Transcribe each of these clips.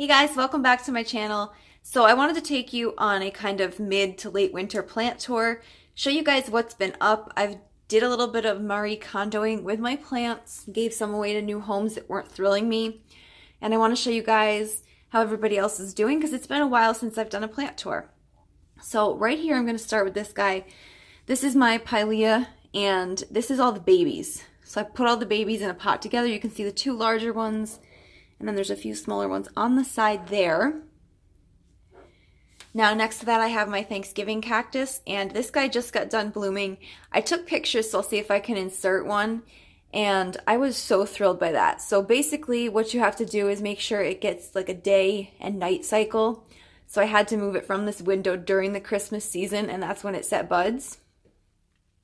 Hey guys, welcome back to my channel. So I wanted to take you on a kind of mid to late winter plant tour, show you guys what's been up. I've did a little bit of Marie Kondoing with my plants, gave some away to new homes that weren't thrilling me, and I want to show you guys how everybody else is doing because it's been a while since I've done a plant tour. So right here I'm going to start with this guy. This is my Pylea and this is all the babies. So I put all the babies in a pot together. You can see the two larger ones and then there's a few smaller ones on the side there. Now next to that I have my Thanksgiving cactus, and this guy just got done blooming. I took pictures, so I'll see if I can insert one, and I was so thrilled by that. So basically what you have to do is make sure it gets like a day and night cycle. So I had to move it from this window during the Christmas season, and that's when it set buds.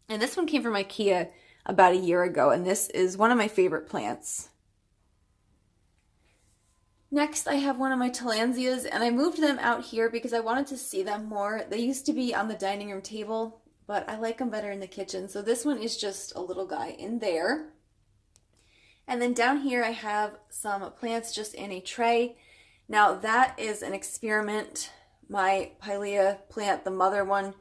And this one came from IKEA about a year ago, and this is one of my favorite plants. Next, I have one of my Tillandsias, and I moved them out here because I wanted to see them more. They used to be on the dining room table, but I like them better in the kitchen. So this one is just a little guy in there. And then down here I have some plants just in a tray. Now that is an experiment. My Pylea plant, the mother one,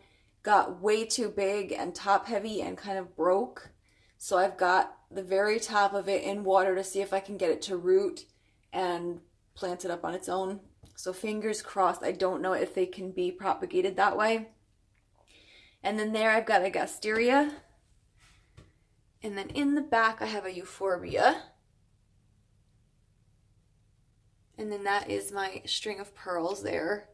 got way too big and top heavy and kind of broke. So I've got the very top of it in water to see if I can get it to root and plant it up on its own. So fingers crossed. I don't know if they can be propagated that way. And then there I've got a Gasteria. And then in the back I have a Euphorbia. And then that is my string of pearls there.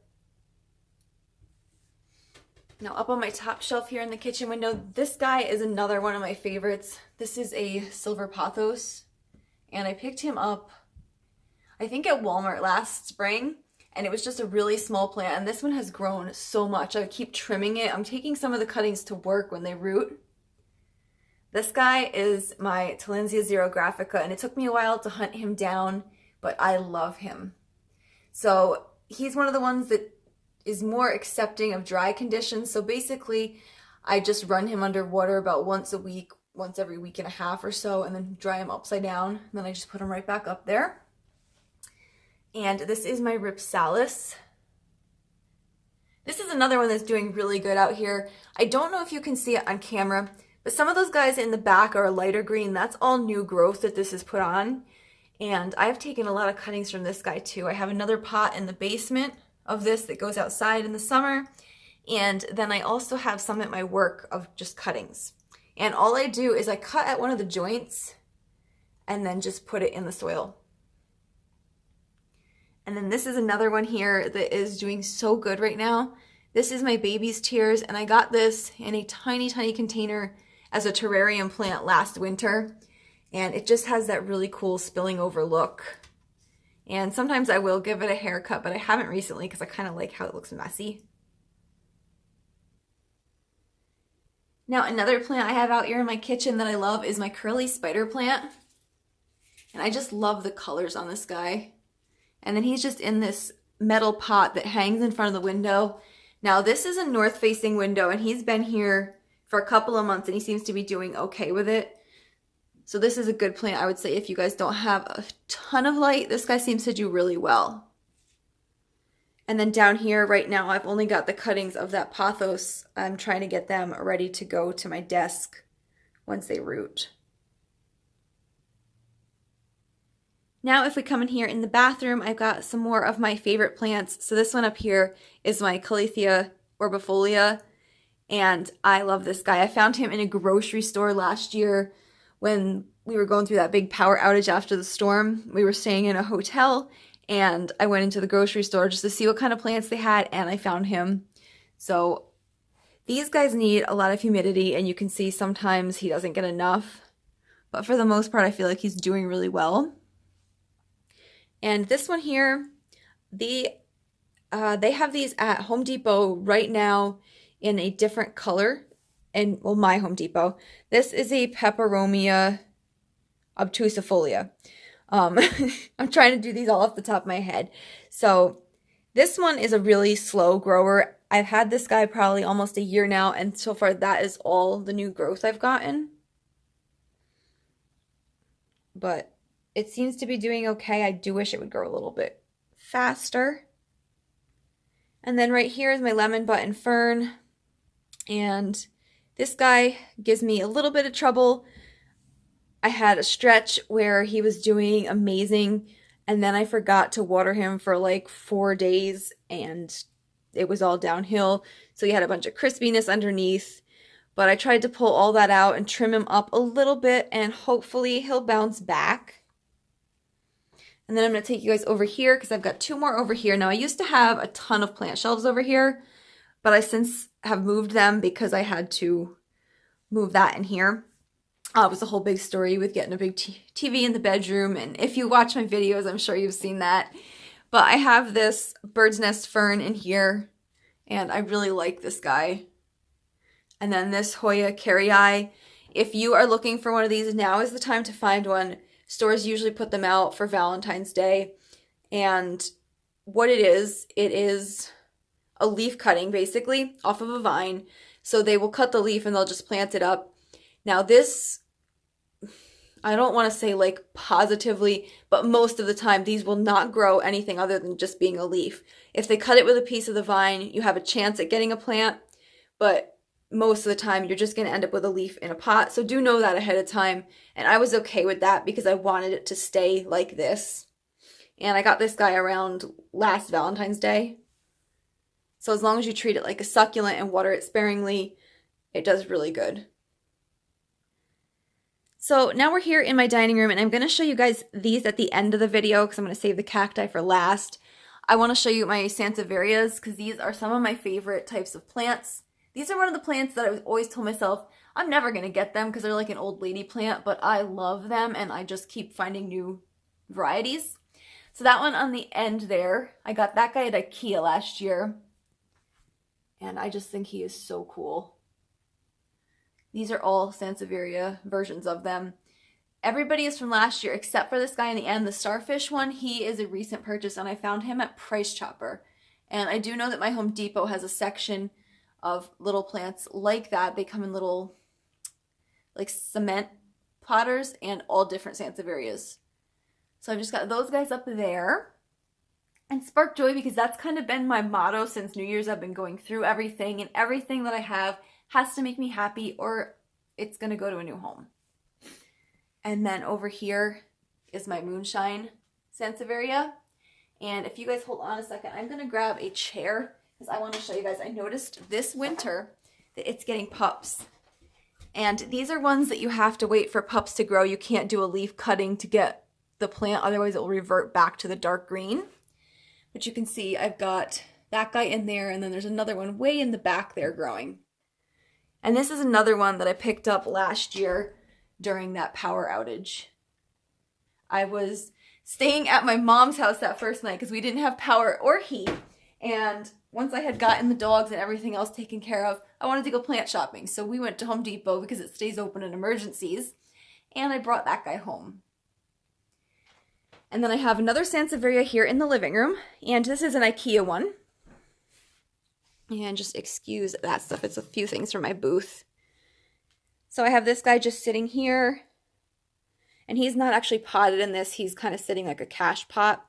Now up on my top shelf here in the kitchen window, this guy is another one of my favorites. This is a silver pothos, and I picked him up I think at Walmart last spring, and it was just a really small plant, and this one has grown so much. I keep trimming it. I'm taking some of the cuttings to work when they root. This guy is my Tillandsia Grafica, and it took me a while to hunt him down, but I love him. So he's one of the ones that is more accepting of dry conditions. So basically, I just run him under water about once a week, once every week and a half or so, and then dry him upside down. And then I just put him right back up there. And this is my Rhipsalis. This is another one that's doing really good out here. I don't know if you can see it on camera, but some of those guys in the back are a lighter green. That's all new growth that this is put on. And I've taken a lot of cuttings from this guy too. I have another pot in the basement of this that goes outside in the summer. And then I also have some at my work of just cuttings. And all I do is I cut at one of the joints and then just put it in the soil. And then this is another one here that is doing so good right now. This is my baby's tears, and I got this in a tiny, tiny container as a terrarium plant last winter. And it just has that really cool spilling over look. And sometimes I will give it a haircut, but I haven't recently because I kind of like how it looks messy. Now another plant I have out here in my kitchen that I love is my curly spider plant. And I just love the colors on this guy. And then he's just in this metal pot that hangs in front of the window. Now this is a north-facing window, and he's been here for a couple of months and he seems to be doing okay with it. So this is a good plant, I would say, if you guys don't have a ton of light. This guy seems to do really well. And then down here right now, I've only got the cuttings of that Pothos. I'm trying to get them ready to go to my desk once they root. Now if we come in here in the bathroom, I've got some more of my favorite plants. So this one up here is my Calathea orbifolia, and I love this guy. I found him in a grocery store last year when we were going through that big power outage after the storm. We were staying in a hotel, and I went into the grocery store just to see what kind of plants they had, and I found him. So these guys need a lot of humidity, and you can see sometimes he doesn't get enough. But for the most part, I feel like he's doing really well. And this one here, they have these at Home Depot right now in a different color. And well, my Home Depot. This is a Peperomia obtusifolia. I'm trying to do these all off the top of my head. So this one is a really slow grower. I've had this guy probably almost a year now, and so far that is all the new growth I've gotten. But it seems to be doing okay. I do wish it would grow a little bit faster. And then right here is my lemon button fern. And this guy gives me a little bit of trouble. I had a stretch where he was doing amazing, and then I forgot to water him for like 4 days, and it was all downhill. So he had a bunch of crispiness underneath. But I tried to pull all that out and trim him up a little bit, and hopefully he'll bounce back. And then I'm going to take you guys over here because I've got 2 more over here. Now, I used to have a ton of plant shelves over here, but I since have moved them because I had to move that in here. It was a whole big story with getting a big TV in the bedroom, and if you watch my videos, I'm sure you've seen that. But I have this bird's nest fern in here, and I really like this guy. And then this Hoya Carry Eye. If you are looking for one of these, now is the time to find one. Stores usually put them out for Valentine's Day. And what it is a leaf cutting, basically, off of a vine. So they will cut the leaf and they'll just plant it up. Now this, I don't want to say like positively, but most of the time these will not grow anything other than just being a leaf. If they cut it with a piece of the vine, you have a chance at getting a plant, but most of the time you're just going to end up with a leaf in a pot. So do know that ahead of time. And I was okay with that because I wanted it to stay like this. And I got this guy around last Valentine's Day. So as long as you treat it like a succulent and water it sparingly, it does really good. So now we're here in my dining room, and I'm going to show you guys these at the end of the video because I'm going to save the cacti for last. I want to show you my Sansevierias because these are some of my favorite types of plants. These are one of the plants that I always told myself I'm never going to get them because they're like an old lady plant, but I love them and I just keep finding new varieties. So that one on the end there, I got that guy at IKEA last year, and I just think he is so cool. These are all Sansevieria versions of them. Everybody is from last year except for this guy in the end, the starfish one. He is a recent purchase, and I found him at Price Chopper. And I do know that my Home Depot has a section of little plants like that. They come in little like cement potters and all different Sansevierias. So I've just got those guys up there. And Spark Joy, because that's kind of been my motto since New Year's. I've been going through everything, and everything that I have has to make me happy or it's going to go to a new home. And then over here is my Moonshine Sansevieria. And if you guys hold on a second, I'm going to grab a chair because I want to show you guys. I noticed this winter that it's getting pups. And these are ones that you have to wait for pups to grow. You can't do a leaf cutting to get the plant, otherwise it will revert back to the dark green. But you can see I've got that guy in there, and then there's another one way in the back there growing. And this is another one that I picked up last year during that power outage. I was staying at my mom's house that first night because we didn't have power or heat. And once I had gotten the dogs and everything else taken care of, I wanted to go plant shopping. So we went to Home Depot because it stays open in emergencies. And I brought that guy home. And then I have another Sansevieria here in the living room. And this is an IKEA one. And just excuse that stuff. It's a few things from my booth. So I have this guy just sitting here. And he's not actually potted in this. He's kind of sitting like a cash pot.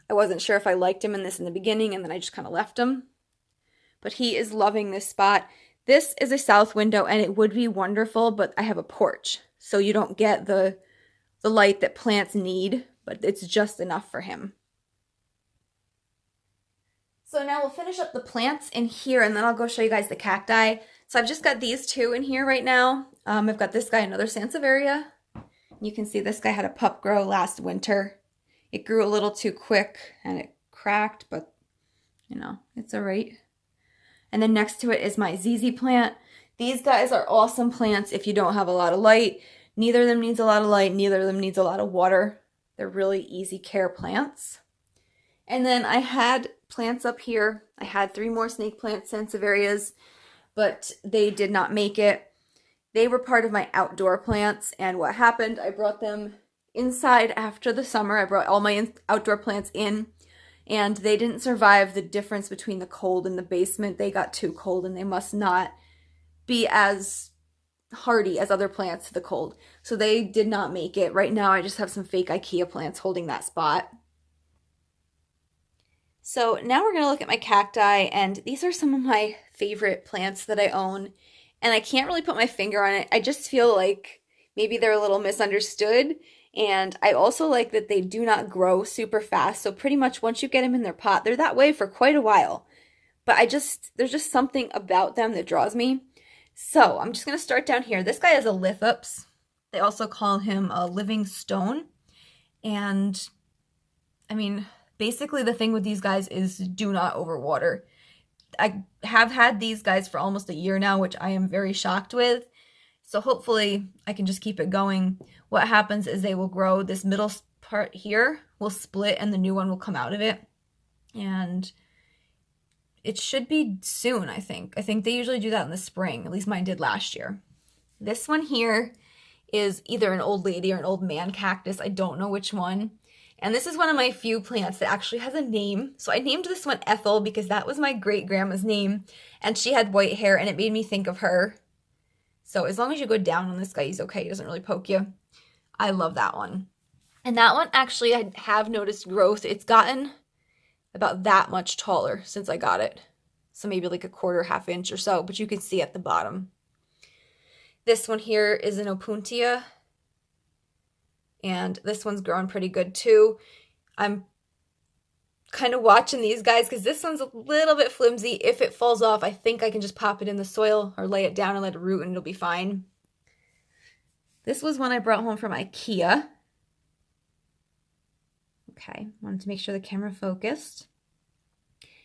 I wasn't sure if I liked him in this in the beginning, and then I just kind of left him. But he is loving this spot. This is a south window, and it would be wonderful, but I have a porch. So you don't get the light that plants need, but it's just enough for him. So now we'll finish up the plants in here, and then I'll go show you guys the cacti. So I've just got these two in here right now. I've got this guy, another Sansevieria. You can see this guy had a pup grow last winter. It grew a little too quick and it cracked, but you know, it's all right. And then next to it is my ZZ plant. These guys are awesome plants if you don't have a lot of light. Neither of them needs a lot of light. Neither of them needs a lot of water. They're really easy care plants. And then I had plants up here. I had 3 more snake plant Sansevierias, but they did not make it. They were part of my outdoor plants, and what happened, I brought them inside after the summer. I brought all my outdoor plants in, and they didn't survive the difference between the cold and the basement. They got too cold, and they must not be as hardy as other plants to the cold. So they did not make it. Right now, I just have some fake IKEA plants holding that spot. So now we're going to look at my cacti, and these are some of my favorite plants that I own, and I can't really put my finger on it. I just feel like maybe they're a little misunderstood, and I also like that they do not grow super fast, so pretty much once you get them in their pot, they're that way for quite a while. But there's just something about them that draws me. So I'm just going to start down here. This guy is a lithops. They also call him a living stone, and I mean, basically the thing with these guys is do not overwater. I have had these guys for almost a year now, which I am very shocked with. So hopefully I can just keep it going. What happens is they will grow. This middle part here will split and the new one will come out of it. And it should be soon, I think. I think they usually do that in the spring. At least mine did last year. This one here is either an old lady or an old man cactus. I don't know which one. And this is one of my few plants that actually has a name. So I named this one Ethel because that was my great-grandma's name. And she had white hair and it made me think of her. So as long as you go down on this guy, he's okay. He doesn't really poke you. I love that one. And that one actually, I have noticed growth. It's gotten about that much taller since I got it. So maybe like a quarter, half inch or so. But you can see at the bottom. This one here is an Opuntia. And this one's growing pretty good too. I'm kind of watching these guys because this one's a little bit flimsy. If it falls off, I think I can just pop it in the soil or lay it down and let it root and it'll be fine. This was one I brought home from IKEA. Okay, wanted to make sure the camera focused.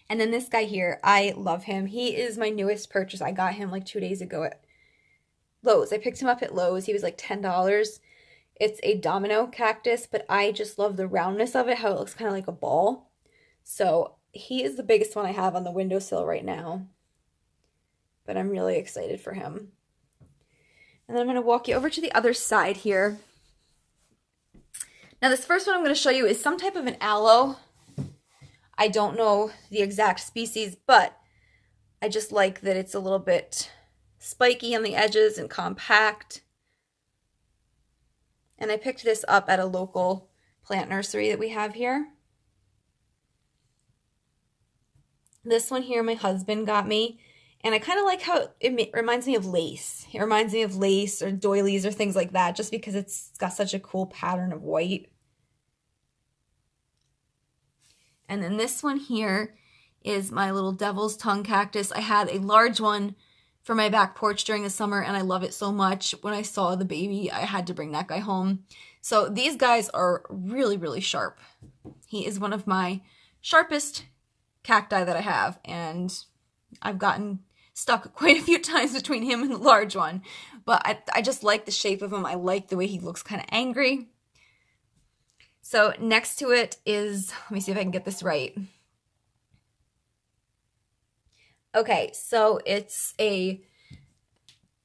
And then this guy here, I love him. He is my newest purchase. I got him like 2 days ago at Lowe's. I picked him up at Lowe's. He was like $10. It's a domino cactus, but I just love the roundness of it, how it looks kind of like a ball. So he is the biggest one I have on the windowsill right now. But I'm really excited for him. And then I'm going to walk you over to the other side here. Now this first one I'm going to show you is some type of an aloe. I don't know the exact species, but I just like that it's a little bit spiky on the edges and compact. And I picked this up at a local plant nursery that we have here. This one here my husband got me. And I kind of like how it reminds me of lace. It reminds me of lace or doilies or things like that just because it's got such a cool pattern of white. And then this one here is my little devil's tongue cactus. I had a large one for my back porch during the summer, and I love it so much. When I saw the baby, I had to bring that guy home. So these guys are really, really sharp. He is one of my sharpest cacti that I have, and I've gotten stuck quite a few times between him and the large one. But I just like the shape of him. I like the way he looks kind of angry. So next to it is, let me see if I can get this right. Okay, so it's either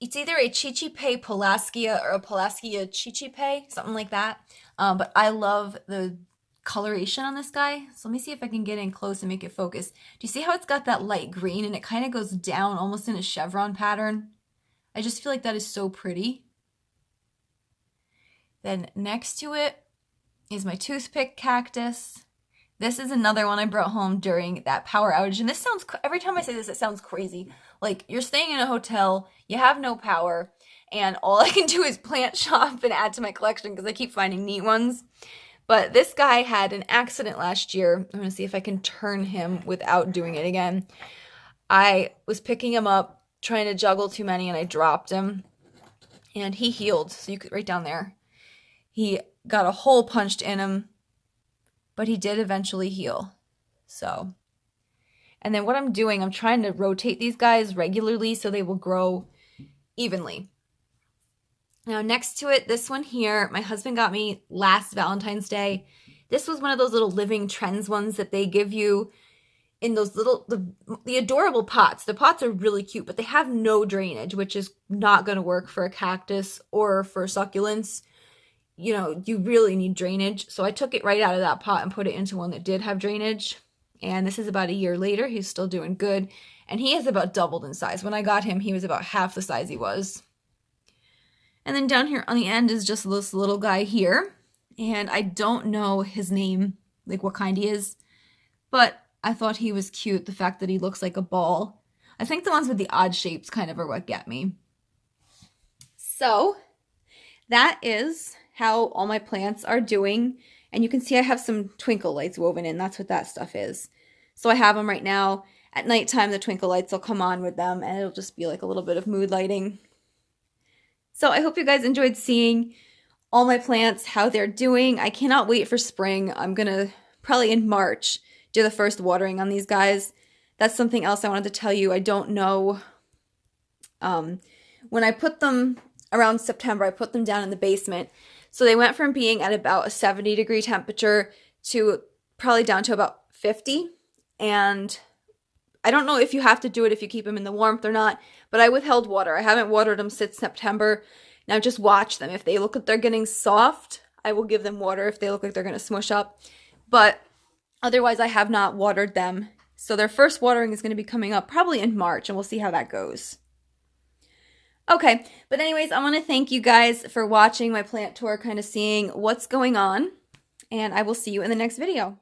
a Chichipe Pelasgia or a Pelasgia Chichipe, something like that. But I love the coloration on this guy. So let me see if I can get in close and make it focus. Do you see how it's got that light green and it kind of goes down almost in a chevron pattern? I just feel like that is so pretty. Then next to it is my Toothpick Cactus. This is another one I brought home during that power outage. And this sounds, every time I say this, it sounds crazy. Like you're staying in a hotel, you have no power, and all I can do is plant shop and add to my collection because I keep finding neat ones. But this guy had an accident last year. I'm going to see if I can turn him without doing it again. I was picking him up, trying to juggle too many, and I dropped him. And he healed. So you could, right down there. He got a hole punched in him. But he did eventually heal. So, and then what I'm doing, I'm trying to rotate these guys regularly so they will grow evenly. Now next to it, this one here, my husband got me last Valentine's Day. This was one of those little Living Trends ones that they give you in those little, the adorable pots. The pots are really cute, but they have no drainage, which is not going to work for a cactus or for succulents. You know, you really need drainage. So I took it right out of that pot and put it into one that did have drainage. And this is about a year later. He's still doing good. And he has about doubled in size. When I got him, he was about half the size he was. And then down here on the end is just this little guy here. And I don't know his name, like what kind he is. But I thought he was cute, the fact that he looks like a ball. I think the ones with the odd shapes kind of are what get me. So that is how all my plants are doing. And you can see I have some twinkle lights woven in. That's what that stuff is. So I have them right now. At nighttime, the twinkle lights will come on with them, and it'll just be like a little bit of mood lighting. So I hope you guys enjoyed seeing all my plants, how they're doing. I cannot wait for spring. I'm going to probably in March do the first watering on these guys. That's something else I wanted to tell you. I don't know. When I put them around September, I put them down in the basement. So they went from being at about a 70-degree temperature to probably down to about 50. And I don't know if you have to do it if you keep them in the warmth or not, but I withheld water. I haven't watered them since September. Now just watch them. If they look like they're getting soft, I will give them water if they look like they're going to smush up. But otherwise, I have not watered them. So their first watering is going to be coming up probably in March, and we'll see how that goes. Okay, but anyways, I want to thank you guys for watching my plant tour, kind of seeing what's going on, and I will see you in the next video.